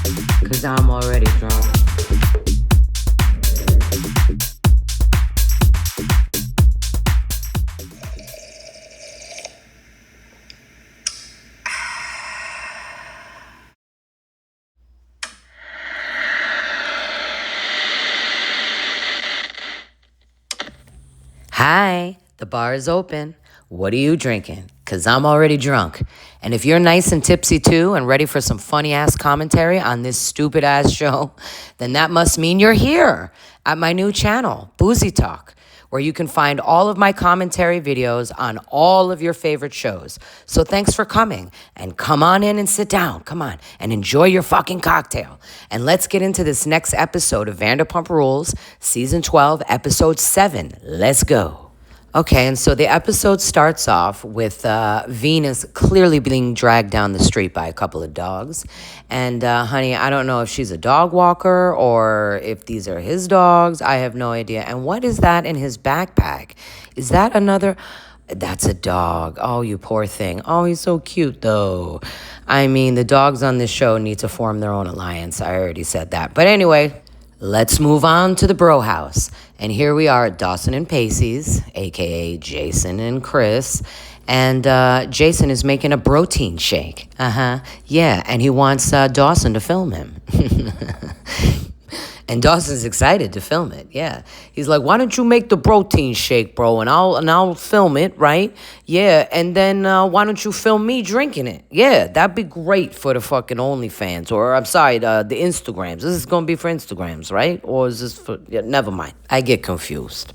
Cause I'm already drunk. Hi, the bar is open. What are you drinking? Cause I'm already drunk. And if you're nice and tipsy too and ready for some funny ass commentary on this stupid ass show, then that must mean you're here at my new channel, Boozy Talk, where you can find all of my commentary videos on all of your favorite shows. So thanks for coming, and come on in and sit down. Come on and enjoy your fucking cocktail. And let's get into this next episode of Vanderpump Rules, Season 12, Episode 7. Let's go. Okay, and so the episode starts off with Venus clearly being dragged down the street by a couple of dogs. And honey, I don't know if she's a dog walker or if these are his dogs. I have no idea. And what is that in his backpack? Is that another? That's a dog. Oh, you poor thing. Oh, he's so cute, though. I mean, the dogs on this show need to form their own alliance. I already said that. But anyway, let's move on to the bro house. And here we are at Dawson and Pacey's, a.k.a. Jason and Chris. And Jason is making a protein shake. Yeah, and he wants Dawson to film him. And Dawson's excited to film it. Yeah. He's like, "Why don't you make the protein shake, bro? And I'll film it, right? Yeah. And then why don't you film me drinking it? Yeah, that'd be great for the fucking OnlyFans. Or I'm sorry, the Instagrams. This is gonna be for Instagrams, right? Or is this for never mind. I get confused.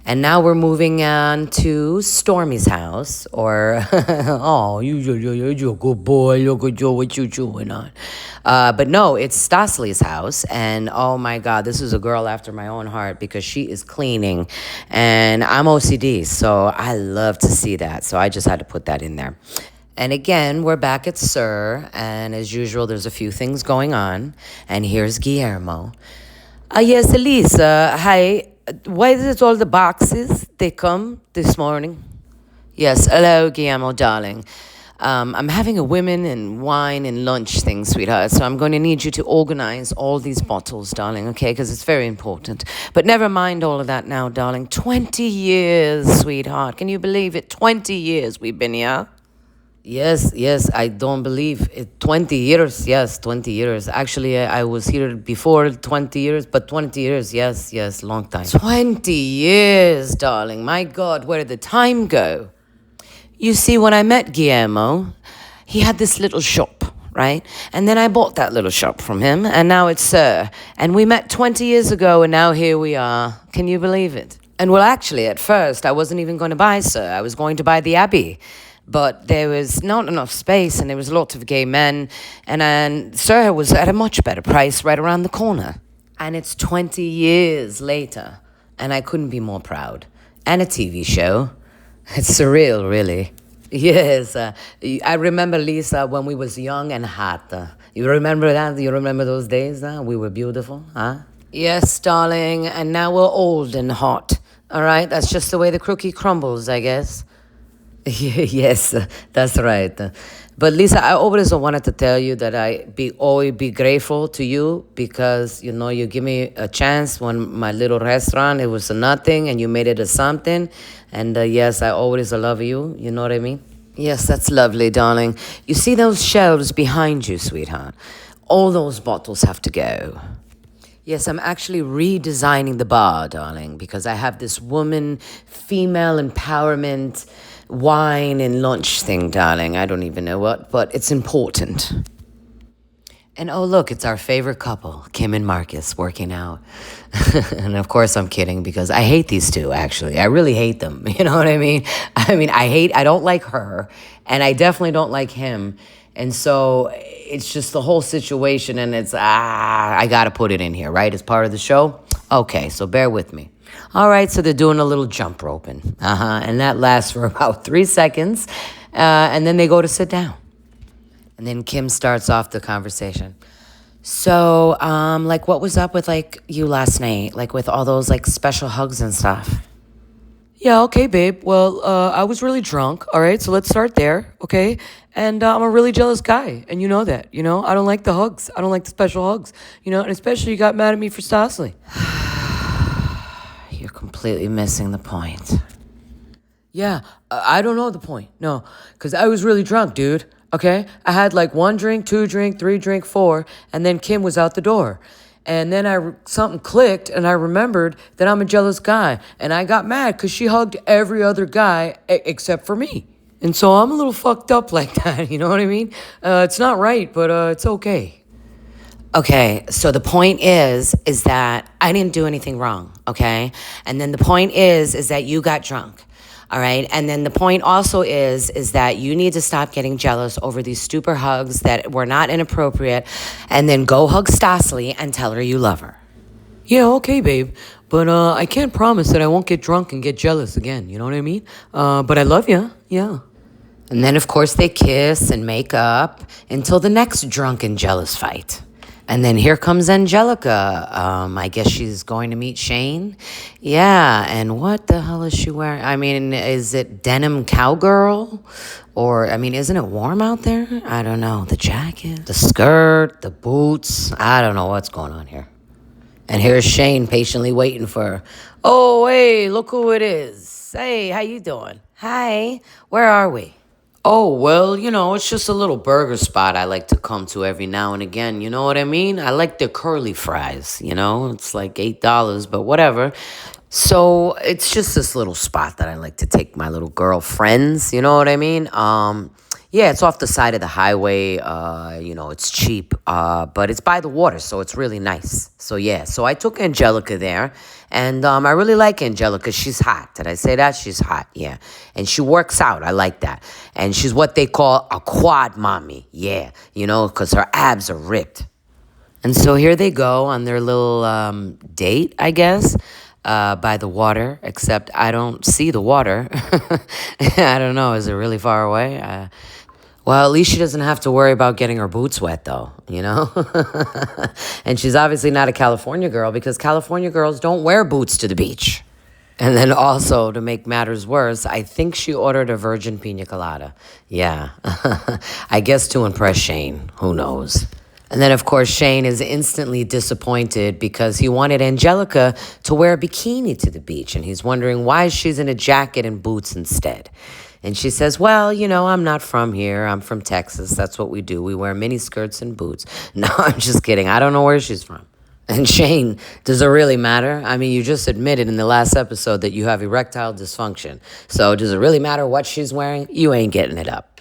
And now we're moving on to Stormy's house, or, oh, you're a good boy, look at you, what you chewing on. But no, it's Stasley's house, and oh my God, this is a girl after my own heart because she is cleaning, and I'm OCD, so I love to see that, so I just had to put that in there. And again, we're back at Sir, and as usual, there's a few things going on, and here's Guillermo. Yes, Elisa, hi. Why is it all the boxes? They come this morning. Yes, hello, Guillermo, darling. I'm having a women and wine and lunch thing, sweetheart. So I'm going to need you to organize all these bottles, darling, okay? Because it's very important. But never mind all of that now, darling. 20 years, sweetheart. Can you believe it? 20 years we've been here. Yes, I don't believe it. 20 years, yes, 20 years. Actually, I was here before 20 years, but 20 years, yes, long time. 20 years, darling. My God, where did the time go? You see, when I met Guillermo, he had this little shop, right? And then I bought that little shop from him, and now it's Sir. And we met 20 years ago, and now here we are. Can you believe it? And well, actually, at first, I wasn't even going to buy Sir. I was going to buy the Abbey. But there was not enough space, and there was lots of gay men, and Sir was at a much better price right around the corner. And it's 20 years later, and I couldn't be more proud. And a TV show. It's surreal, really. Yes, I remember, Lisa, when we was young and hot. You remember that? You remember those days? We were beautiful, huh? Yes, darling, and now we're old and hot. All right, that's just the way the cookie crumbles, I guess. Yes, that's right. But Lisa, I always wanted to tell you that always be grateful to you because, you give me a chance when my little restaurant, it was a nothing and you made it a something. And yes, I always love you. You know what I mean? Yes, that's lovely, darling. You see those shelves behind you, sweetheart? All those bottles have to go. Yes, I'm actually redesigning the bar, darling, because I have this woman, female empowerment, wine and lunch thing, darling. I don't even know what, but it's important. And oh, look, it's our favorite couple, Kim and Marcus, working out. And of course, I'm kidding because I hate these two, actually. I really hate them. You know what I mean? I don't like her, and I definitely don't like him. And so it's just the whole situation, and it's, I got to put it in here, right? As part of the show? Okay, so bear with me. All right, so they're doing a little jump roping. And that lasts for about 3 seconds. And then they go to sit down. And then Kim starts off the conversation. So, what was up with, you last night? With all those, special hugs and stuff? Yeah, okay, babe. Well, I was really drunk. All right, so let's start there, okay? And I'm a really jealous guy, and you know that. I don't like the hugs. I don't like the special hugs. And especially you got mad at me for Stosley. You're completely missing the point. Yeah, I don't know the point. No, because I was really drunk, dude. Okay? I had like 1 drink, 2 drink, 3 drink, 4, and then Kim was out the door. And then something clicked, and I remembered that I'm a jealous guy. And I got mad because she hugged every other guy except for me. And so I'm a little fucked up like that, you know what I mean? It's not right, but it's okay. Okay, so the point is that I didn't do anything wrong, okay? And then the point is that you got drunk. All right. And then the point also is that you need to stop getting jealous over these stupid hugs that were not inappropriate, and then go hug Stosley and tell her you love her. Yeah, okay, babe. But I can't promise that I won't get drunk and get jealous again. You know what I mean? But I love you. Yeah. And then, of course, they kiss and make up until the next drunken jealous fight. And then here comes Angelica. I guess she's going to meet Shane. Yeah, and what the hell is she wearing? I mean, is it denim cowgirl? Or, I mean, isn't it warm out there? I don't know. The jacket, the skirt, the boots. I don't know what's going on here. And here's Shane patiently waiting for her. Oh, hey, look who it is. Hey, how you doing? Hi, where are we? Oh, well, it's just a little burger spot I like to come to every now and again. You know what I mean? I like the curly fries, It's like $8, but whatever. So it's just this little spot that I like to take my little girlfriends, you know what I mean? Yeah, it's off the side of the highway. It's cheap, but it's by the water, so it's really nice. So yeah, so I took Angelica there, and I really like Angelica. She's hot. Did I say that? She's hot, yeah. And she works out. I like that. And she's what they call a quad mommy, yeah, because her abs are ripped. And so here they go on their little date, I guess, by the water, except I don't see the water. I don't know. Is it really far away? Well, at least she doesn't have to worry about getting her boots wet, though, And she's obviously not a California girl, because California girls don't wear boots to the beach. And then also, to make matters worse, I think she ordered a virgin pina colada. Yeah, I guess to impress Shane. Who knows? And then, of course, Shane is instantly disappointed because he wanted Angelica to wear a bikini to the beach. And he's wondering why she's in a jacket and boots instead. And she says, well, I'm not from here. I'm from Texas. That's what we do. We wear mini skirts and boots. No, I'm just kidding. I don't know where she's from. And Shane, does it really matter? I mean, you just admitted in the last episode that you have erectile dysfunction. So does it really matter what she's wearing? You ain't getting it up.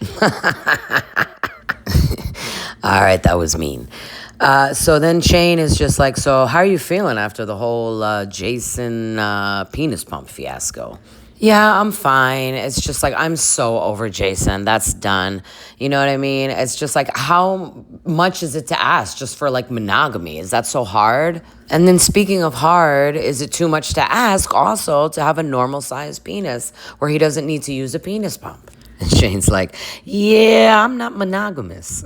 All right, that was mean. So then Shane is just like, so how are you feeling after the whole Jason penis pump fiasco? Yeah, I'm fine. It's just like, I'm so over Jason. That's done. You know what I mean? It's just like, how much is it to ask just for like monogamy? Is that so hard? And then speaking of hard, is it too much to ask also to have a normal sized penis where he doesn't need to use a penis pump? And Shane's like, yeah, I'm not monogamous.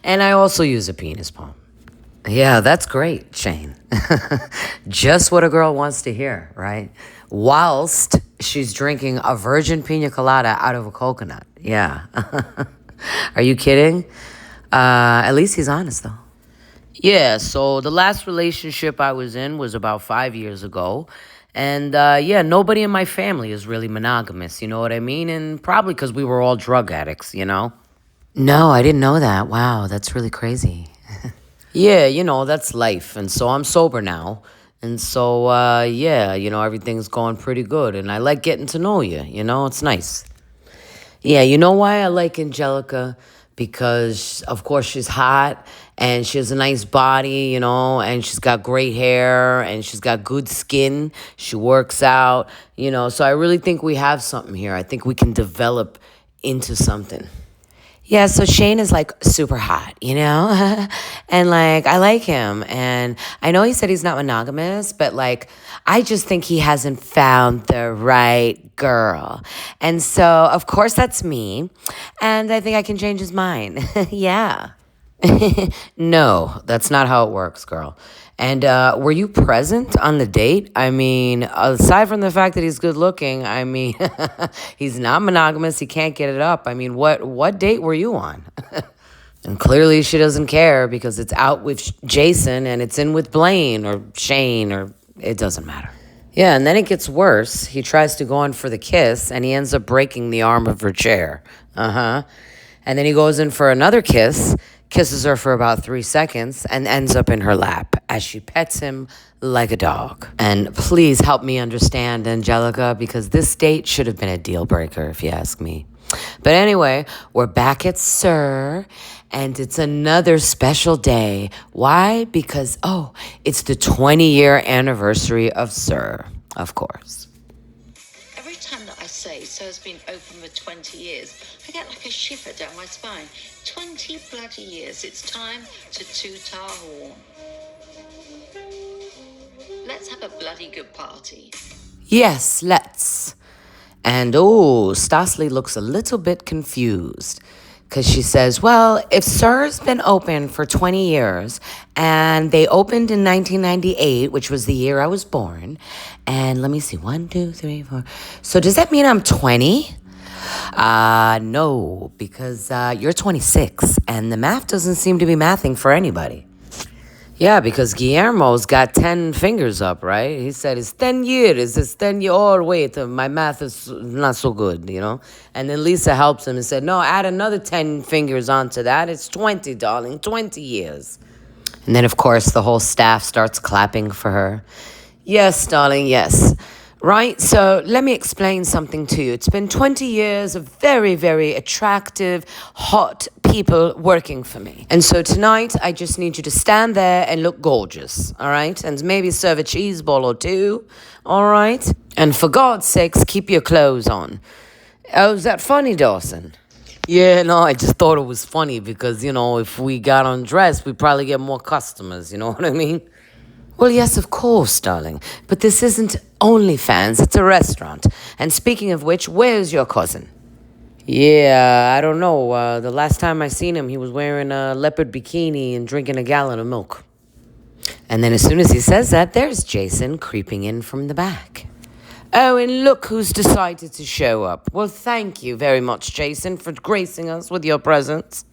And I also use a penis pump. Yeah, that's great, Shane. Just what a girl wants to hear, right? Whilst she's drinking a virgin pina colada out of a coconut. Yeah. Are you kidding? At least he's honest, though. Yeah, so the last relationship I was in was about 5 years ago. And yeah, nobody in my family is really monogamous, you know what I mean? And probably because we were all drug addicts, No, I didn't know that. Wow, that's really crazy. Yeah, that's life. And so I'm sober now. And so, yeah, everything's going pretty good. And I like getting to know you, it's nice. Yeah, you know why I like Angelica? Because, of course, she's hot and she has a nice body, and she's got great hair and she's got good skin. She works out, So I really think we have something here. I think we can develop into something. Yeah, so Shane is like super hot, and like I like him. And I know he said he's not monogamous, but like I just think he hasn't found the right girl. And so, of course, that's me. And I think I can change his mind. Yeah. No, that's not how it works, girl. And were you present on the date? I mean, aside from the fact that he's good looking, I mean, he's not monogamous. He can't get it up. I mean, what date were you on? And clearly she doesn't care because it's out with Jason and it's in with Blaine or Shane or it doesn't matter. Yeah, and then it gets worse. He tries to go in for the kiss and he ends up breaking the arm of her chair. Uh-huh. And then he goes in for another kiss, kisses her for about 3 seconds, and ends up in her lap as she pets him like a dog. And please help me understand, Angelica, because this date should have been a deal breaker, if you ask me. But anyway, we're back at Sir, and it's another special day. Why? Because, it's the 20-year anniversary of Sir, of course. Every time that I say Sir's been open for 20 years, I get like a shiver down my spine. 20 bloody years. It's time to toot our horn. Let's have a bloody good party. Yes, let's. And Stasli looks a little bit confused because she says, well, if Sir's been open for 20 years and they opened in 1998, which was the year I was born, and let me see, 1, 2, 3, 4. So does that mean I'm 20? No, because you're 26 and the math doesn't seem to be mathing for anybody. Yeah, because Guillermo's got 10 fingers up, right? He said it's 10 years. It's 10 years. Oh, wait, my math is not so good, you know? And then Lisa helps him and said, no, add another 10 fingers onto that. It's 20, darling, 20 years. And then, of course, the whole staff starts clapping for her. Yes, darling, yes. Right, so let me explain something to you. It's been 20 years of very, very attractive, hot people working for me. And so tonight, I just need you to stand there and look gorgeous, all right? And maybe serve a cheese ball or two, all right? And for God's sakes, keep your clothes on. Oh, is that funny, Dawson? Yeah, no, I just thought it was funny because, if we got undressed, we'd probably get more customers, you know what I mean? Well, yes, of course, darling. But this isn't OnlyFans, it's a restaurant. And speaking of which, where's your cousin? Yeah, I don't know. The last time I seen him, he was wearing a leopard bikini and drinking a gallon of milk. And then as soon as he says that, there's Jason creeping in from the back. Oh, and look who's decided to show up. Well, thank you very much, Jason, for gracing us with your presence.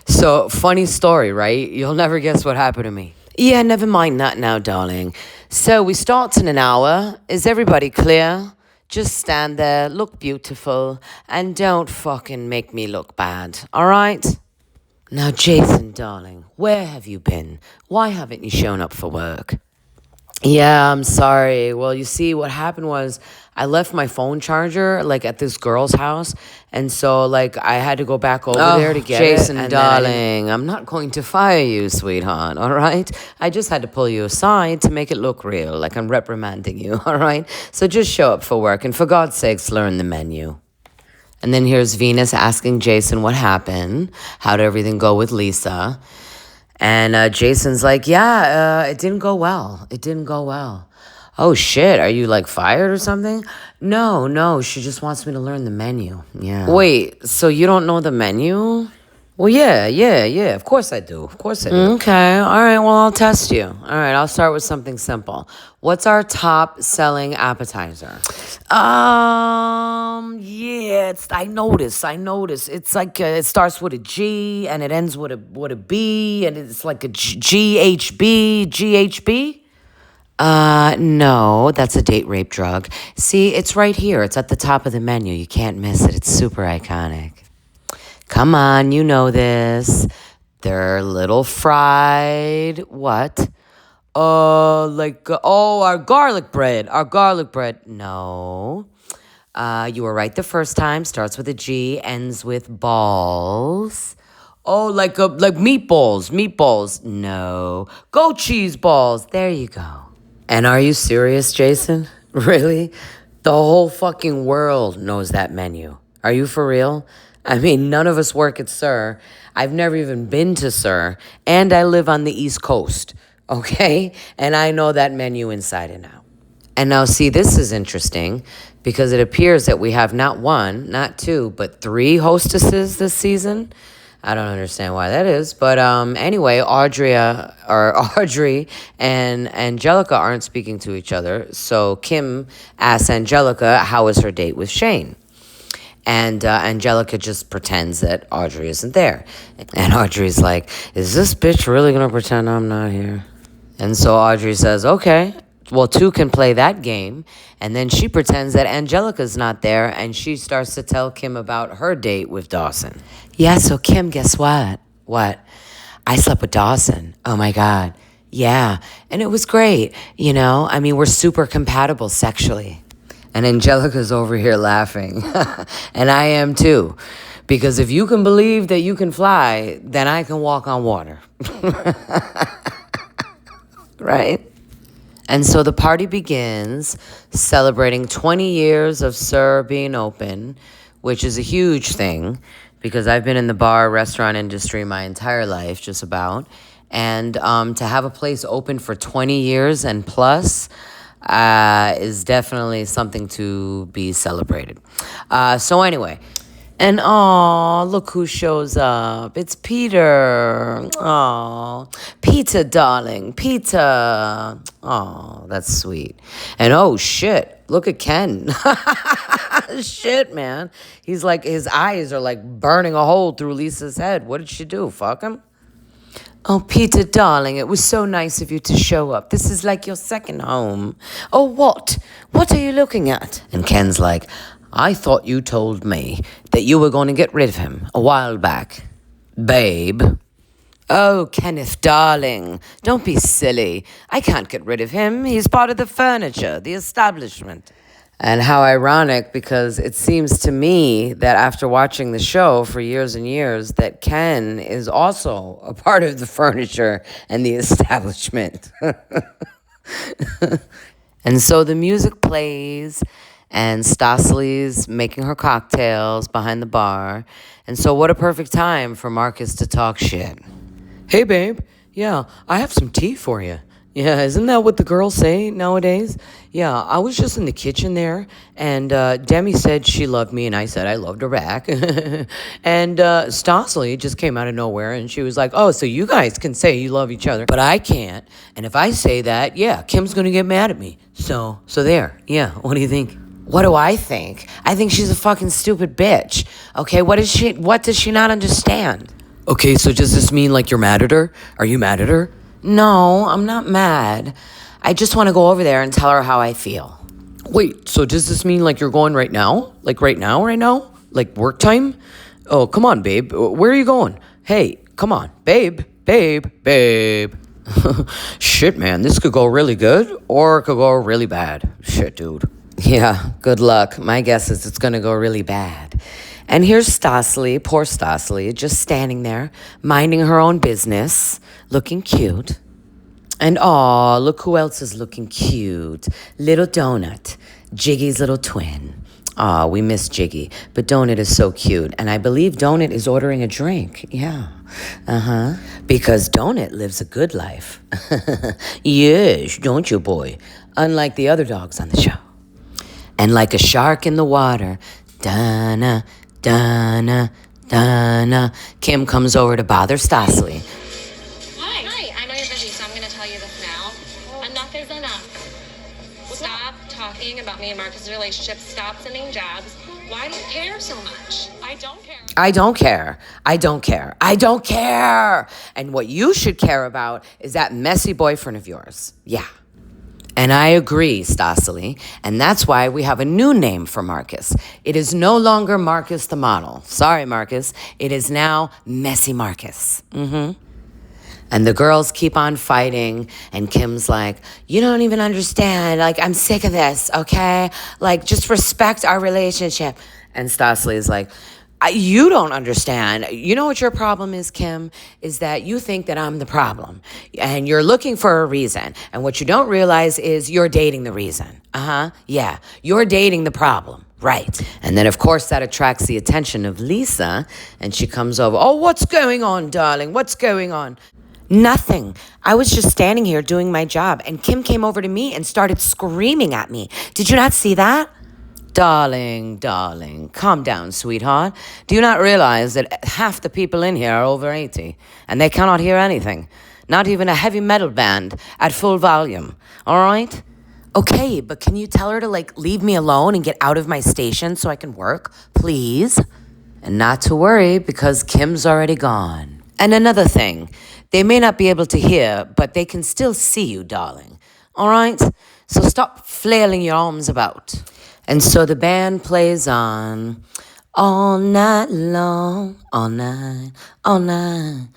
So, funny story, right? You'll never guess what happened to me. Yeah, never mind that now, darling. So we start in an hour. Is everybody clear? Just stand there, look beautiful, and don't fucking make me look bad, all right? Now, Jason, darling, where have you been? Why haven't you shown up for work? Yeah, I'm sorry. Well, you see, what happened was I left my phone charger, at this girl's house. And so, I had to go back over there to get Jason, it. Jason, darling, I'm not going to fire you, sweetheart, all right? I just had to pull you aside to make it look real, like I'm reprimanding you, all right? So just show up for work and, for God's sakes, learn the menu. And then here's Venus asking Jason what happened. How did everything go with Lisa? And Jason's like, it didn't go well. It didn't go well. Oh, shit, are you, fired or something? No, she just wants me to learn the menu. Yeah. Wait, so you don't know the menu? Well, yeah, of course I do. Of course I do. Okay, all right, well, I'll test you. All right, I'll start with something simple. What's our top-selling appetizer? I notice. It's it starts with a G, and it ends with a B, and it's like a GHB? No, that's a date rape drug. See, it's right here. It's at the top of the menu. You can't miss it. It's super iconic. Come on, you know this. They're little fried. What? Our garlic bread. No. You were right the first time. Starts with a G, ends with balls. Oh, like meatballs. No. Goat cheese balls. There you go. And are you serious, Jason? Really? The whole fucking world knows that menu. Are you for real? I mean, none of us work at Sir. I've never even been to Sir. And I live on the East Coast, okay? And I know that menu inside and out. And now, see, this is interesting because it appears that we have not one, not two, but 3 hostesses this season. I don't understand why that is. But anyway, Audrey and Angelica aren't speaking to each other. So Kim asks Angelica, how was her date with Shane? And Angelica just pretends that Audrey isn't there. And Audrey's like, is this bitch really going to pretend I'm not here? And so Audrey says, okay, well, two can play that game. And then she pretends that Angelica's not there, and she starts to tell Kim about her date with Dawson. Yeah, so Kim, guess what? What? I slept with Dawson. Oh, my God. Yeah. And it was great. You know, I mean, we're super compatible sexually. And Angelica's over here laughing. And I am too. Because if you can believe that you can fly, then I can walk on water. Right? And so the party begins, celebrating 20 years of SUR being open, which is a huge thing because I've been in the bar, restaurant industry my entire life, just about. And to have a place open for 20 years and plus is definitely something to be celebrated. So anyway, and look who shows up. It's Peter. Peter, darling. Peter. That's sweet. And shit, look at Ken. Shit, man. He's like, his eyes are like burning a hole through Lisa's head. What did she do? Fuck him? Oh, Peter, darling, it was so nice of you to show up. This is like your second home. Oh, what? What are you looking at? And Ken's like, I thought you told me that you were going to get rid of him a while back. Babe. Oh, Kenneth, darling, don't be silly. I can't get rid of him. He's part of the furniture, the establishment. And how ironic, because it seems to me that after watching the show for years and years, that Ken is also a part of the furniture and the establishment. And so the music plays, and Stasely's making her cocktails behind the bar. And so what a perfect time for Marcus to talk shit. Hey, babe. Yeah, I have some tea for you. Yeah, isn't that what the girls say nowadays? Yeah, I was just in the kitchen there, and Demi said she loved me, and I said I loved her back. And Stasely just came out of nowhere, and she was like, oh, so you guys can say you love each other, but I can't. And if I say that, yeah, Kim's going to get mad at me. So there. Yeah, what do you think? What do I think? I think she's a fucking stupid bitch. Okay, what does she not understand? Okay, so does this mean like you're mad at her? Are you mad at her? No, I'm not mad. I just want to go over there and tell her how I feel. Wait, so does this mean like you're going right now? Like right now? Like work time? Oh, come on, babe. Where are you going? Hey, come on. Babe. Shit, man, this could go really good or it could go really bad. Shit, dude. Yeah, good luck. My guess is it's going to go really bad. And here's Stasely, poor Stasely, just standing there, minding her own business, looking cute. And look who else is looking cute. Little Donut, Jiggy's little twin. We miss Jiggy, but Donut is so cute. And I believe Donut is ordering a drink. Yeah. Because Donut lives a good life. Yes, don't you, boy? Unlike the other dogs on the show. And like a shark in the water, Donna, Donna, Donna. Kim comes over to bother Stasely. Hi, I know you're busy, so I'm going to tell you this now. Enough is enough. Stop talking about me and Marcus' relationship. Stop sending jabs. Why do you care so much? I don't care. I don't care. I don't care. I don't care. And what you should care about is that messy boyfriend of yours. Yeah. And I agree, Stasely. And that's why we have a new name for Marcus. It is no longer Marcus the model. Sorry, Marcus. It is now Messy Marcus. And the girls keep on fighting. And Kim's like, you don't even understand. Like, I'm sick of this, okay? Like, just respect our relationship. And Stasely is like, you don't understand. You know what your problem is, Kim? Is that you think that I'm the problem. And you're looking for a reason. And what you don't realize is you're dating the reason. Yeah, you're dating the problem. Right. And then, of course, that attracts the attention of Lisa. And she comes over. Oh, what's going on, darling? What's going on? Nothing. I was just standing here doing my job. And Kim came over to me and started screaming at me. Did you not see that? Darling, darling, calm down, sweetheart. Do you not realize that half the people in here are over 80 and they cannot hear anything? Not even a heavy metal band at full volume, all right? Okay, but can you tell her to, like, leave me alone and get out of my station so I can work, please? And not to worry, because Kim's already gone. And another thing, they may not be able to hear, but they can still see you, darling, all right? So stop flailing your arms about. And so the band plays on all night long, all night, all night,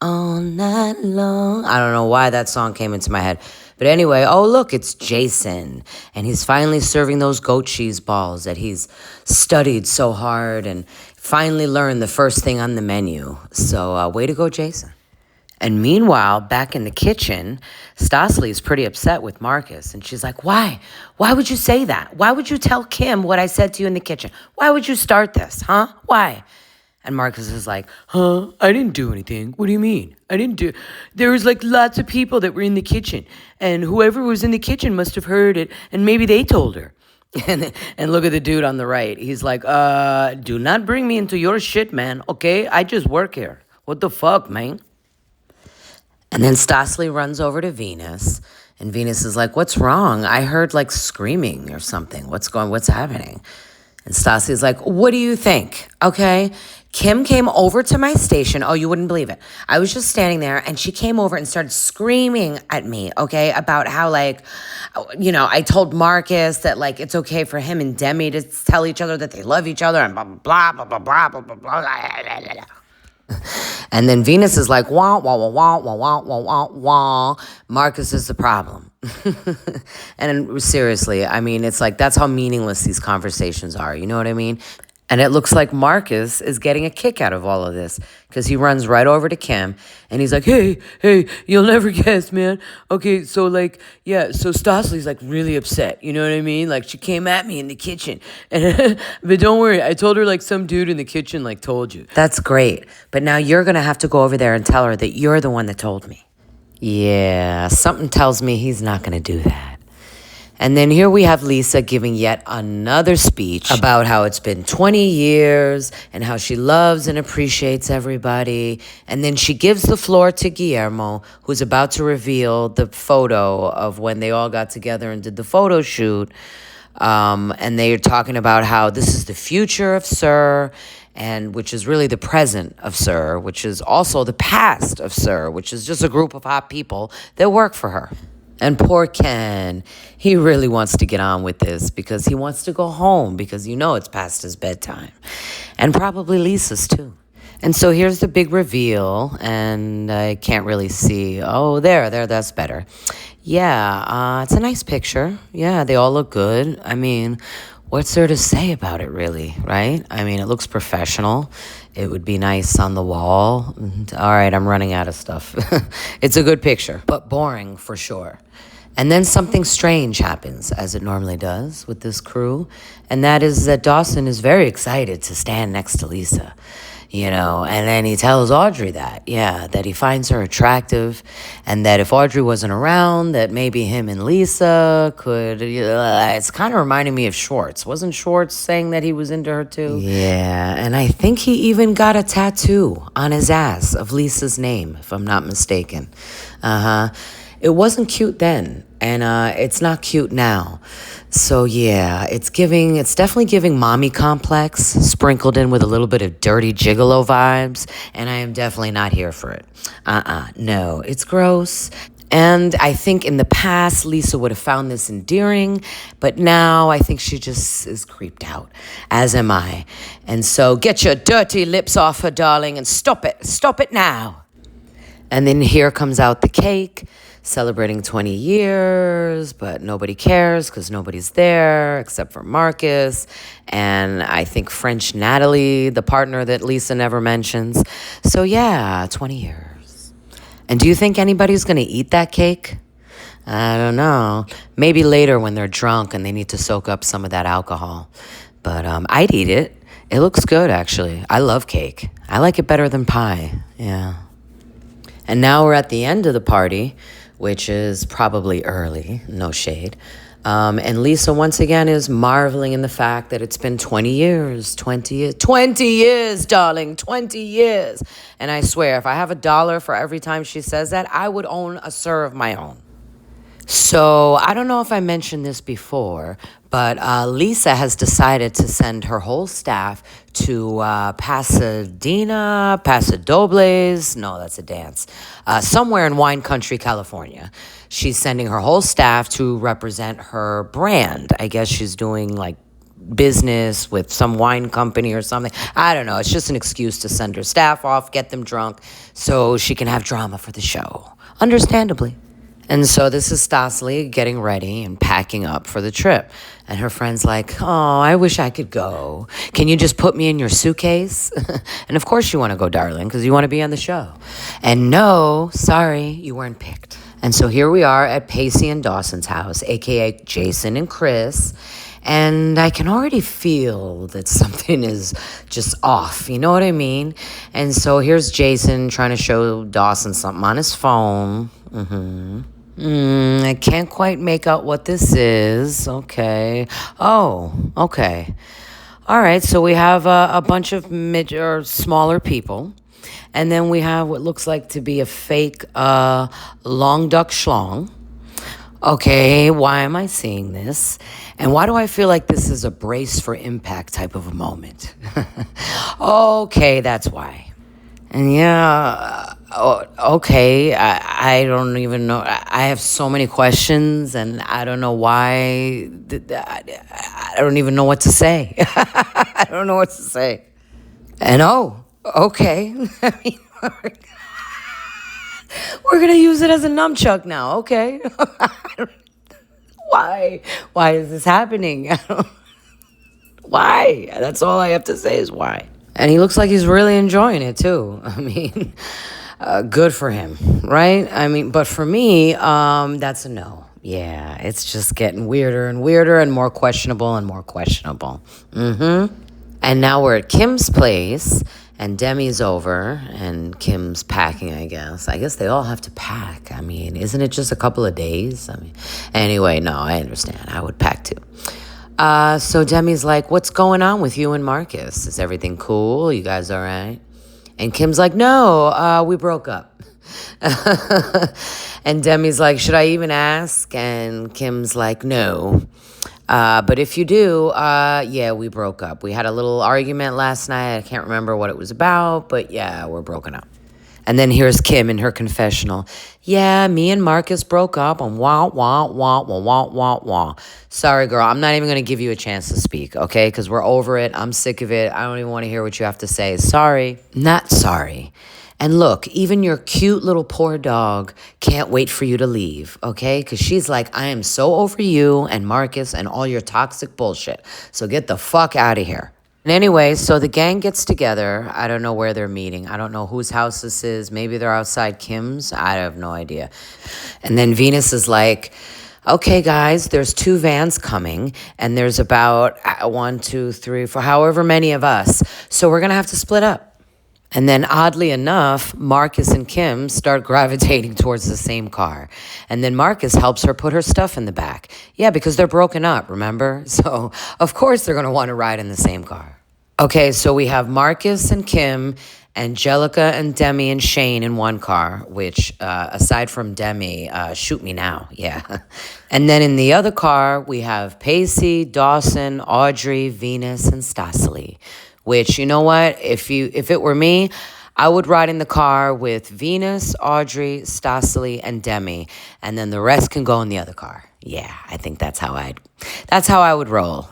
all night long. I don't know why that song came into my head. But anyway, oh, look, it's Jason. And he's finally serving those goat cheese balls that he's studied so hard and finally learned the first thing on the menu. So way to go, Jason. And meanwhile, back in the kitchen, Stasely is pretty upset with Marcus. And she's like, why? Why would you say that? Why would you tell Kim what I said to you in the kitchen? Why would you start this, huh? Why? And Marcus is like, huh? I didn't do anything. What do you mean? I didn't do... There was like lots of people that were in the kitchen. And whoever was in the kitchen must have heard it. And maybe they told her. And look at the dude on the right. He's like, do not bring me into your shit, man. Okay? I just work here. What the fuck, man? And then Stasely runs over to Venus, and Venus is like, what's wrong? I heard like screaming or something. What's happening? And Stasely's like, what do you think? Okay. Kim came over to my station. Oh, you wouldn't believe it. I was just standing there and she came over and started screaming at me, okay, about how, like, you know, I told Marcus that, like, it's okay for him and Demi to tell each other that they love each other and blah, blah, blah, blah, blah, blah, blah, blah, blah, blah. And then Venus is like, wah, wah, wah, wah, wah, wah, wah, wah, wah. Marcus is the problem. And seriously, I mean, it's like, that's how meaningless these conversations are. You know what I mean? And it looks like Marcus is getting a kick out of all of this because he runs right over to Kim and he's like, hey, you'll never guess, man. Okay, so like, yeah, so Stasely's like really upset. You know what I mean? Like she came at me in the kitchen. And but don't worry, I told her like some dude in the kitchen like told you. That's great. But now you're going to have to go over there and tell her that you're the one that told me. Yeah, something tells me he's not going to do that. And then here we have Lisa giving yet another speech about how it's been 20 years and how she loves and appreciates everybody. And then she gives the floor to Guillermo, who's about to reveal the photo of when they all got together and did the photo shoot. And they're talking about how this is the future of Sir, and which is really the present of Sir, which is also the past of Sir, which is just a group of hot people that work for her. And poor Ken, he really wants to get on with this because he wants to go home because you know it's past his bedtime. And probably Lisa's too. And so here's the big reveal, and I can't really see. Oh, there, that's better. Yeah, it's a nice picture. Yeah, they all look good. I mean, what's there to say about it really, right? I mean, it looks professional. It would be nice on the wall. All right, I'm running out of stuff. It's a good picture, but boring for sure. And then something strange happens, as it normally does with this crew, and that is that Dawson is very excited to stand next to Lisa, you know, and then he tells Audrey that he finds her attractive, and that if Audrey wasn't around, that maybe him and Lisa could, it's kind of reminding me of Schwartz. Wasn't Schwartz saying that he was into her too? Yeah, and I think he even got a tattoo on his ass of Lisa's name, if I'm not mistaken. It wasn't cute then, and it's not cute now. So yeah, it's definitely giving mommy complex, sprinkled in with a little bit of dirty gigolo vibes, and I am definitely not here for it. No, it's gross. And I think in the past, Lisa would have found this endearing, but now I think she just is creeped out, as am I. And so get your dirty lips off her, darling, and stop it now. And then here comes out the cake, celebrating 20 years, but nobody cares because nobody's there except for Marcus and I think French Natalie, the partner that Lisa never mentions. So yeah, 20 years. And do you think anybody's going to eat that cake? I don't know. Maybe later when they're drunk and they need to soak up some of that alcohol. But I'd eat it. It looks good, actually. I love cake. I like it better than pie. Yeah. And now we're at the end of the party, which is probably early, no shade. And Lisa, once again, is marveling in the fact that it's been 20 years. 20 years, darling, 20 years. And I swear, if I have $1 for every time she says that, I would own a SUR of my own. So I don't know if I mentioned this before, but Lisa has decided to send her whole staff to Pasodobles. No, that's a dance. Somewhere in wine country, California. She's sending her whole staff to represent her brand. I guess she's doing like business with some wine company or something. I don't know. It's just an excuse to send her staff off, get them drunk, so she can have drama for the show. Understandably. And so this is Stasely getting ready and packing up for the trip. And her friend's like, oh, I wish I could go. Can you just put me in your suitcase? And of course you want to go, darling, because you want to be on the show. And no, sorry, you weren't picked. And so here we are at Pacey and Dawson's house, a.k.a. Jason and Chris. And I can already feel that something is just off. You know what I mean? And so here's Jason trying to show Dawson something on his phone. I can't quite make out what this is. Okay. Oh, okay. All right, so we have a bunch of smaller people. And then we have what looks like to be a fake long duck schlong. Okay, why am I seeing this? And why do I feel like this is a brace for impact type of a moment? Okay, that's why. And yeah, okay, I don't even know. I have so many questions, and I don't know why. I don't even know what to say. I don't know what to say. And okay. I mean, we're going to use it as a nunchuck now, okay? Why? Why is this happening? Why? That's all I have to say is why. And he looks like he's really enjoying it, too. I mean, good for him, right? I mean, but for me, that's a no. Yeah, it's just getting weirder and weirder and more questionable and more questionable. And now we're at Kim's place, and Demi's over, and Kim's packing, I guess. I guess they all have to pack. I mean, isn't it just a couple of days? I mean, anyway, no, I understand. I would pack, too. So Demi's like, what's going on with you and Marcus? Is everything cool? You guys all right? And Kim's like, no, we broke up. And Demi's like, should I even ask? And Kim's like, no. But if you do, yeah, we broke up. We had a little argument last night. I can't remember what it was about, but yeah, we're broken up. And then here's Kim in her confessional. Yeah, me and Marcus broke up and wah. Sorry, girl, I'm not even going to give you a chance to speak, okay? Because we're over it. I'm sick of it. I don't even want to hear what you have to say. Sorry. Not sorry. And look, even your cute little poor dog can't wait for you to leave, okay? Because she's like, I am so over you and Marcus and all your toxic bullshit. So get the fuck out of here. And anyway, so the gang gets together. I don't know where they're meeting. I don't know whose house this is. Maybe they're outside Kim's. I have no idea. And then Venus is like, okay, guys, there's 2 vans coming, and there's about 1, 2, 3, 4, however many of us. So we're going to have to split up. And then oddly enough, Marcus and Kim start gravitating towards the same car. And then Marcus helps her put her stuff in the back. Yeah, because they're broken up, remember? So of course they're going to want to ride in the same car. Okay, so we have Marcus and Kim, Angelica and Demi and Shane in one car, which aside from Demi, shoot me now, yeah. And then in the other car, we have Pacey, Dawson, Audrey, Venus, and Stasely. Which, you know what, if it were me, I would ride in the car with Venus, Audrey, Stasely, and Demi, and then the rest can go in the other car. Yeah, I think that's how I would roll.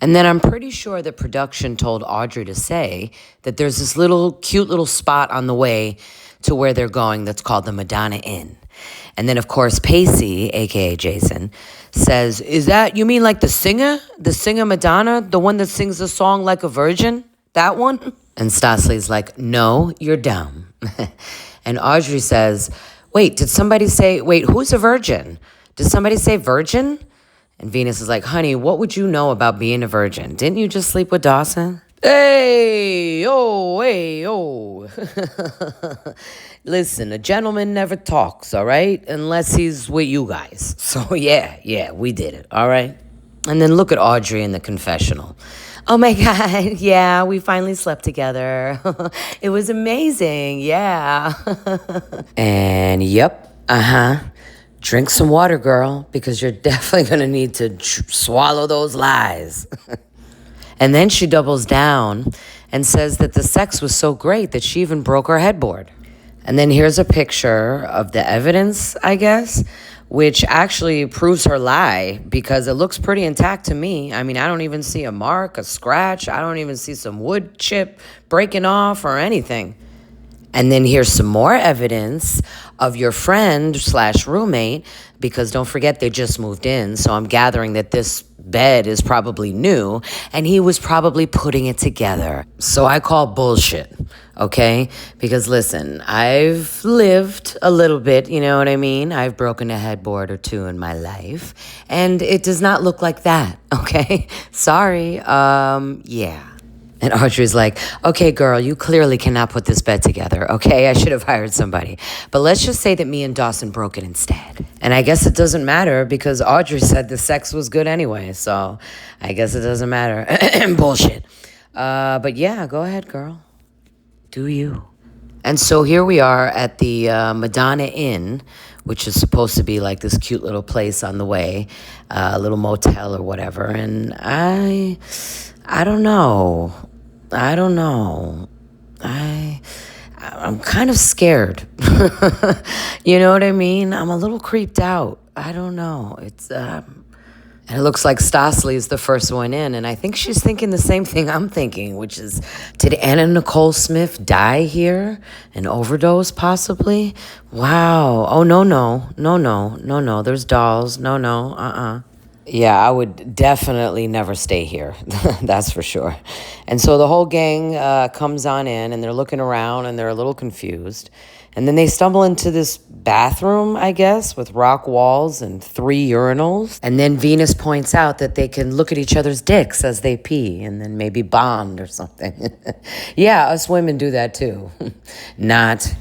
And then I'm pretty sure that production told Audrey to say that there's this cute little spot on the way to where they're going that's called the Madonna Inn. And then, of course, Pacey, a.k.a. Jason, says, is that, you mean like the singer? The singer Madonna? The one that sings the song Like a Virgin? That one? And Stasely's like, no, you're dumb. And Audrey says, wait, who's a virgin? Did somebody say virgin? And Venus is like, honey, what would you know about being a virgin? Didn't you just sleep with Dawson? Hey, oh, hey, oh. Listen, a gentleman never talks, all right? Unless he's with you guys. So, yeah, we did it, all right? And then look at Audrey in the confessional. Oh my God, yeah, we finally slept together. It was amazing, yeah. And yep, drink some water, girl, because you're definitely gonna need to swallow those lies. And then she doubles down and says that the sex was so great that she even broke her headboard. And then here's a picture of the evidence, I guess, which actually proves her lie because it looks pretty intact to me. I mean, I don't even see a mark, a scratch. I don't even see some wood chip breaking off or anything. And then here's some more evidence of your friend slash roommate, because don't forget they just moved in. So I'm gathering that this bed is probably new and he was probably putting it together. So I call bullshit, okay? Because listen, I've lived a little bit, you know what I mean? I've broken a headboard or two in my life and it does not look like that, okay? Sorry, yeah. And Audrey's like, okay, girl, you clearly cannot put this bed together, okay? I should have hired somebody. But let's just say that me and Dawson broke it instead. And I guess it doesn't matter because Audrey said the sex was good anyway. So I guess it doesn't matter. Bullshit. But yeah, go ahead, girl. Do you. And so here we are at the Madonna Inn, which is supposed to be like this cute little place on the way, a little motel or whatever. And I don't know. I'm kind of scared. You know what I mean? I'm a little creeped out. I don't know. And it looks like Stasely is the first one in, and I think she's thinking the same thing I'm thinking, which is, did Anna Nicole Smith die here? An overdose, possibly? Wow. Oh, no. There's dolls. No. Yeah, I would definitely never stay here. That's for sure. And so the whole gang comes on in, and they're looking around, and they're a little confused. And then they stumble into this bathroom, I guess, with rock walls and 3 urinals. And then Venus points out that they can look at each other's dicks as they pee and then maybe bond or something. Yeah, us women do that too. Not.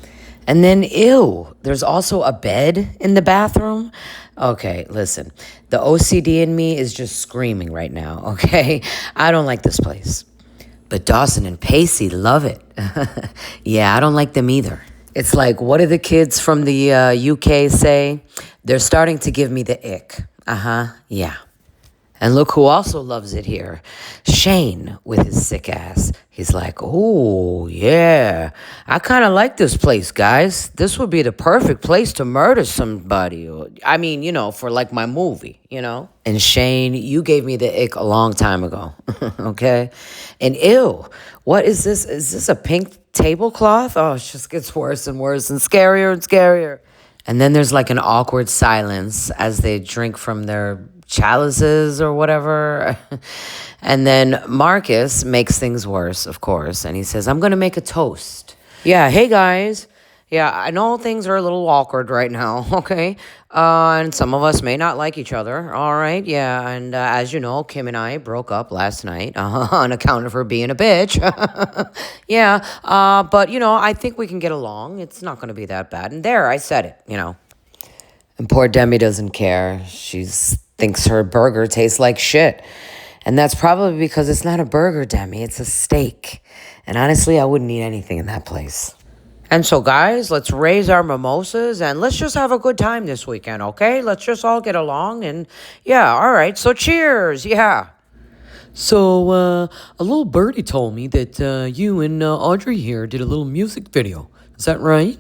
And then, ew, there's also a bed in the bathroom. Okay, listen, the OCD in me is just screaming right now, okay? I don't like this place. But Dawson and Pacey love it. Yeah, I don't like them either. It's like, what do the kids from the UK say? They're starting to give me the ick. Yeah. And look who also loves it here. Shane with his sick ass. He's like, oh, yeah. I kind of like this place, guys. This would be the perfect place to murder somebody. I mean, you know, for like my movie, you know? And Shane, you gave me the ick a long time ago, okay? And ew, what is this? Is this a pink tablecloth? Oh, it just gets worse and worse and scarier and scarier. And then there's like an awkward silence as they drink from their chalices or whatever. And then Marcus makes things worse, of course. And he says, I'm going to make a toast. Yeah, hey guys. Yeah, I know things are a little awkward right now, okay? And some of us may not like each other, all right? Yeah, and as you know, Kim and I broke up last night on account of her being a bitch. Yeah, but, you know, I think we can get along. It's not going to be that bad. And there, I said it, you know. And poor Demi doesn't care. She thinks her burger tastes like shit. And that's probably because it's not a burger, Demi. It's a steak. And honestly, I wouldn't eat anything in that place. And so, guys, let's raise our mimosas and let's just have a good time this weekend, okay? Let's just all get along and, yeah, all right. So, cheers, yeah. So, a little birdie told me that you and Audrey here did a little music video. Is that right?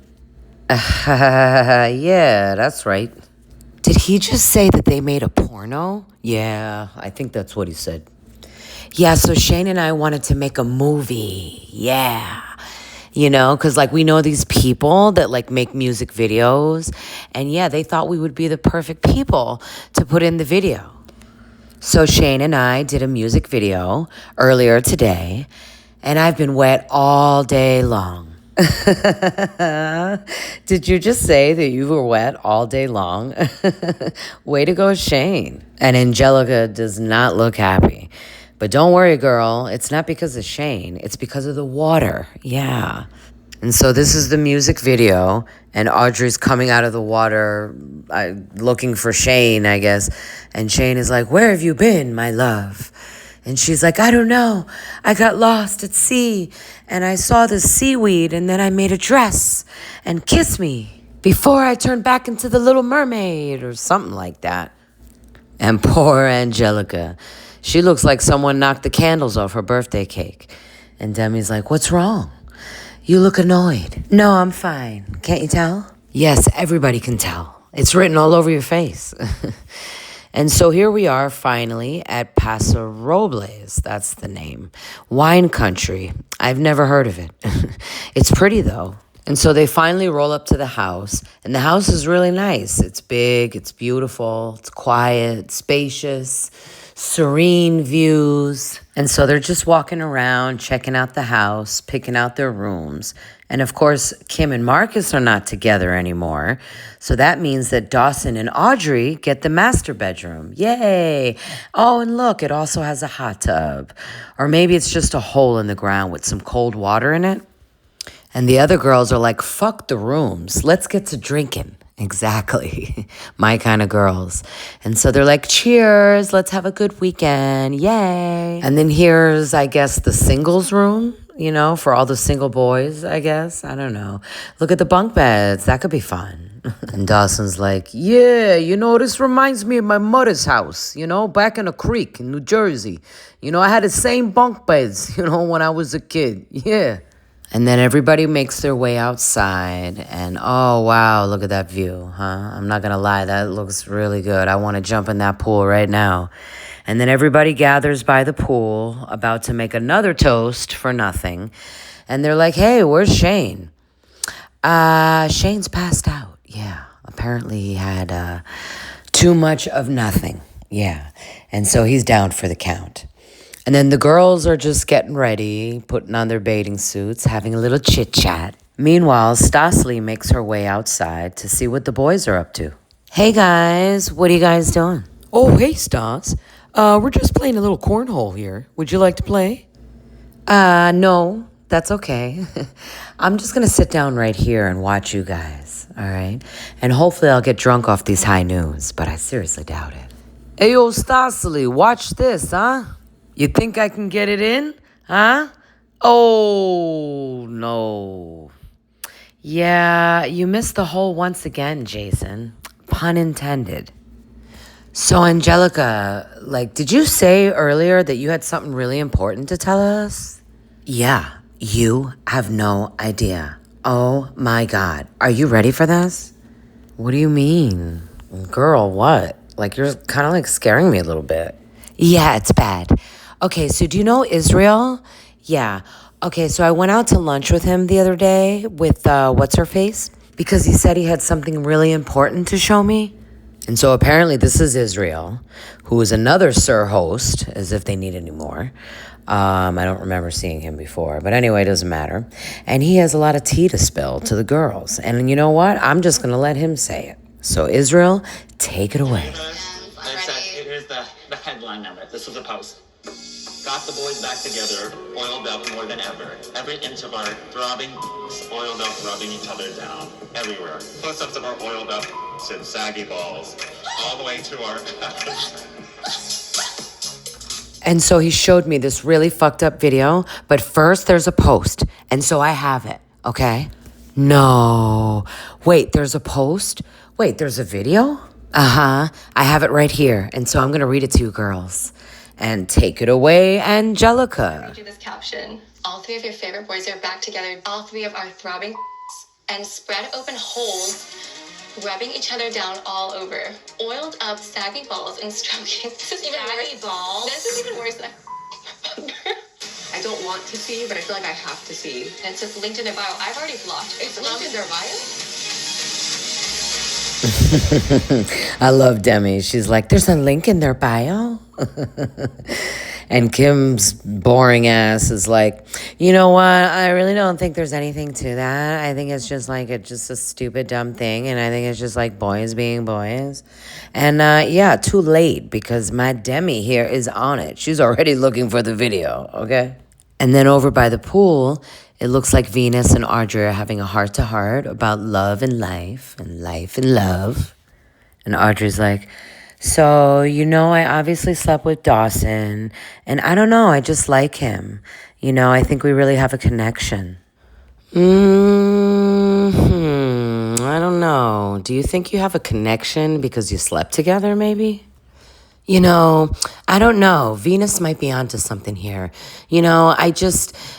Yeah, that's right. Did he just say that they made a porno? Yeah, I think that's what he said. Yeah, so Shane and I wanted to make a movie. Yeah. You know, because, like, we know these people that, like, make music videos. And, yeah, they thought we would be the perfect people to put in the video. So Shane and I did a music video earlier today. And I've been wet all day long. Did you just say that you were wet all day long? Way to go, Shane. And Angelica does not look happy. But don't worry, girl. It's not because of Shane. It's because of the water. Yeah. And so this is the music video, and Audrey's coming out of the water looking for Shane, I guess. And Shane is like, where have you been, my love? And she's like, I don't know. I got lost at sea, and I saw the seaweed, and then I made a dress, and kiss me before I turned back into the Little Mermaid, or something like that. And poor Angelica. She looks like someone knocked the candles off her birthday cake. And Demi's like, what's wrong? You look annoyed. No, I'm fine. Can't you tell? Yes, everybody can tell. It's written all over your face. And so here we are finally at Paso Robles. That's the name. Wine country. I've never heard of it. It's pretty though. And so they finally roll up to the house, and the house is really nice. It's big, it's beautiful, it's quiet, spacious, serene views. And so they're just walking around, checking out the house, picking out their rooms. And of course, Kim and Marcus are not together anymore. So that means that Dawson and Audrey get the master bedroom. Yay! Oh, and look, it also has a hot tub. Or maybe it's just a hole in the ground with some cold water in it. And the other girls are like, fuck the rooms. Let's get to drinking. Exactly. My kind of girls. And so they're like, cheers. Let's have a good weekend. Yay. And then here's, I guess, the singles room, you know, for all the single boys, I guess. I don't know. Look at the bunk beds. That could be fun. And Dawson's like, yeah, you know, this reminds me of my mother's house, you know, back in a creek in New Jersey. You know, I had the same bunk beds, you know, when I was a kid. Yeah. And then everybody makes their way outside, and oh, wow, look at that view, huh? I'm not gonna lie, that looks really good. I wanna jump in that pool right now. And then everybody gathers by the pool, about to make another toast for nothing. And they're like, hey, where's Shane? Shane's passed out, yeah. Apparently he had too much of nothing, yeah. And so he's down for the count. And then the girls are just getting ready, putting on their bathing suits, having a little chit-chat. Meanwhile, Stasely makes her way outside to see what the boys are up to. Hey, guys. What are you guys doing? Oh, hey, Stas. We're just playing a little cornhole here. Would you like to play? No. That's okay. I'm just going to sit down right here and watch you guys, all right? And hopefully I'll get drunk off these high noons, but I seriously doubt it. Hey, yo, Stasely, watch this, huh? You think I can get it in? Huh? Oh, no. Yeah, you missed the hole once again, Jason. Pun intended. So, Angelica, did you say earlier that you had something really important to tell us? Yeah, you have no idea. Oh, my God. Are you ready for this? What do you mean? Girl, what? You're kind of scaring me a little bit. Yeah, it's bad. Okay, so do you know Israel? Yeah. Okay, so I went out to lunch with him the other day with, what's-her-face? Because he said he had something really important to show me. And so apparently this is Israel, who is another Sir host, as if they need any more. I don't remember seeing him before. But anyway, it doesn't matter. And he has a lot of tea to spill to the girls. And you know what? I'm just going to let him say it. So Israel, take it away. Here's the headline number. This was a post. Got the boys back together, oiled up more than ever. Every inch of our throbbing, oiled up, rubbing each other down. Everywhere. Close-ups of our oiled up and saggy balls. All the way to our... And so he showed me this really fucked up video, but first there's a post, and so I have it, okay? No. Wait, there's a post? Wait, there's a video? Uh-huh. I have it right here, and so I'm going to read it to you girls. And take it away, Angelica. Read you this caption. All three of your favorite boys are back together. All three of our throbbing and spread open holes, rubbing each other down all over. Oiled up, saggy balls and stroking. This is even worse. Balls. This is even worse than I don't want to see, but I feel like I have to see. And it's just linked in their bio. I've already blocked. It's linked in their bio? I love Demi. She's like, there's a link in their bio. And Kim's boring ass is like, you know what? I really don't think there's anything to that. I think it's just like just a stupid, dumb thing. And I think it's just like boys being boys. And yeah, too late because my Demi here is on it. She's already looking for the video, okay? And then over by the pool, it looks like Venus and Audrey are having a heart-to-heart about love and life and love. And Audrey's like, so, you know, I obviously slept with Dawson, and I don't know, I just like him. You know, I think we really have a connection. I don't know. Do you think you have a connection because you slept together, maybe? You know, I don't know. Venus might be onto something here. You know,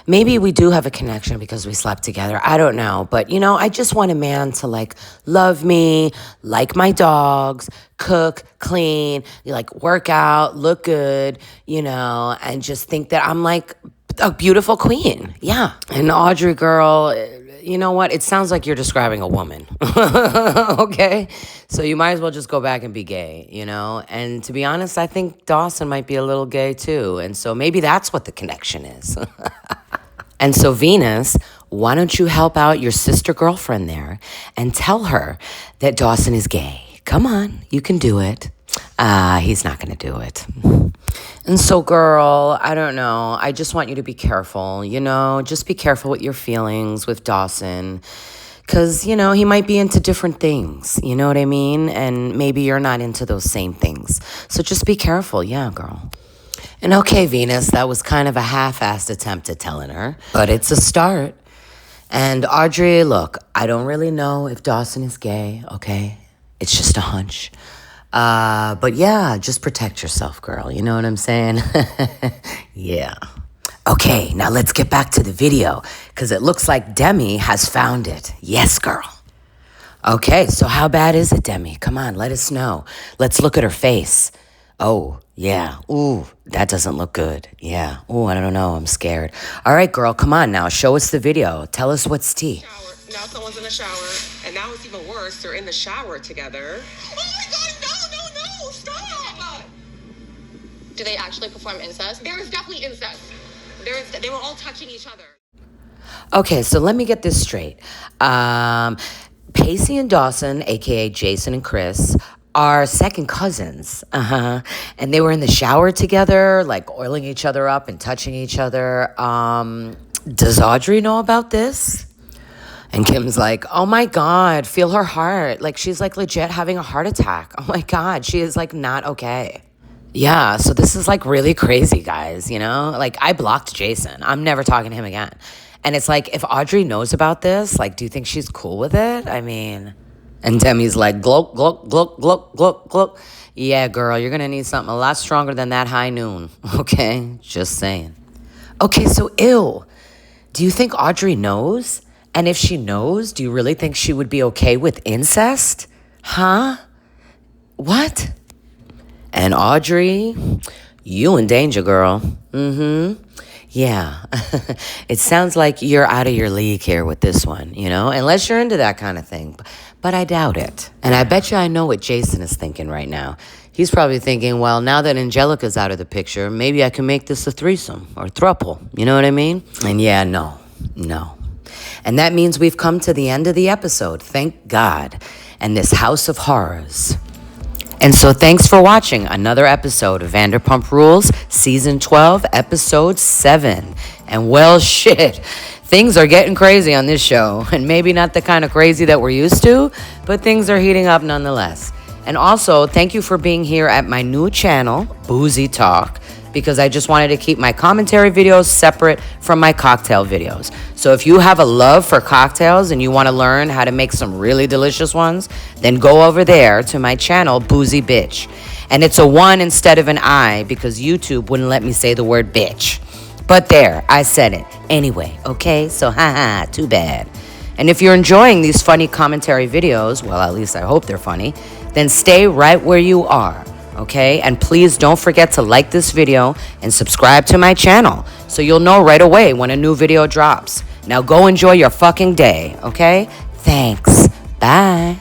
maybe we do have a connection because we slept together. I don't know. But, you know, I just want a man to, like, love me, like my dogs, cook, clean, like, work out, look good, you know, and just think that I'm, like, a beautiful queen. Yeah. And Audrey, girl, you know what? It sounds like you're describing a woman. Okay? So you might as well just go back and be gay, you know? And to be honest, I think Dawson might be a little gay too. And so maybe that's what the connection is. And so Venus, why don't you help out your sister girlfriend there and tell her that Dawson is gay? Come on, you can do it. He's not going to do it. And so, girl, I don't know. I just want you to be careful, you know? Just be careful with your feelings with Dawson. Because, you know, he might be into different things, you know what I mean? And maybe you're not into those same things. So just be careful, yeah, girl. And okay, Venus, that was kind of a half-assed attempt at telling her. But it's a start. And Audrey, look, I don't really know if Dawson is gay, okay? It's just a hunch. But yeah, just protect yourself, girl. You know what I'm saying? Yeah. Okay, now let's get back to the video, because it looks like Demi has found it. Yes, girl. Okay, so how bad is it, Demi? Come on, let us know. Let's look at her face. Oh, yeah. Ooh, that doesn't look good. Yeah. Ooh, I don't know. I'm scared. All right, girl, come on now. Show us the video. Tell us what's tea. Now someone's in the shower, and now it's even worse. They're in the shower together. Oh my God, no, stop! Do they actually perform incest? There is definitely incest. They were all touching each other. Okay, so let me get this straight. Pacey and Dawson, a.k.a. Jason and Chris, are second cousins. And they were in the shower together, like oiling each other up and touching each other. Does Audrey know about this? And Kim's like, oh my God, feel her heart. Like, she's like legit having a heart attack. Oh my God, she is like not okay. Yeah, so this is like really crazy, guys, you know? Like, I blocked Jason. I'm never talking to him again. And it's like, if Audrey knows about this, like, do you think she's cool with it? I mean, and Demi's like, gloat, gloat, gloat, gloat, gloat, gloat. Yeah, girl, you're gonna need something a lot stronger than that high noon, okay? Just saying. Okay, so ew. Do you think Audrey knows? And if she knows, do you really think she would be okay with incest? Huh? What? And Audrey, you in danger, girl. Yeah. It sounds like you're out of your league here with this one, you know? Unless you're into that kind of thing. But I doubt it. And I bet you I know what Jason is thinking right now. He's probably thinking, well, now that Angelica's out of the picture, maybe I can make this a threesome or throuple. You know what I mean? And yeah, no. And that means we've come to the end of the episode, thank God, and this house of horrors. And so thanks for watching another episode of Vanderpump Rules, Season 12, Episode 7. And well, shit, things are getting crazy on this show. And maybe not the kind of crazy that we're used to, but things are heating up nonetheless. And also, thank you for being here at my new channel, Boozy Talk, because I just wanted to keep my commentary videos separate from my cocktail videos. So if you have a love for cocktails and you want to learn how to make some really delicious ones, then go over there to my channel, Boozy Bitch. And it's a 1 instead of an I because YouTube wouldn't let me say the word bitch. But there, I said it. Anyway, okay? So haha, too bad. And if you're enjoying these funny commentary videos, well, at least I hope they're funny, then stay right where you are. Okay, and please don't forget to like this video and subscribe to my channel so you'll know right away when a new video drops. Now go enjoy your fucking day, okay? Thanks. Bye.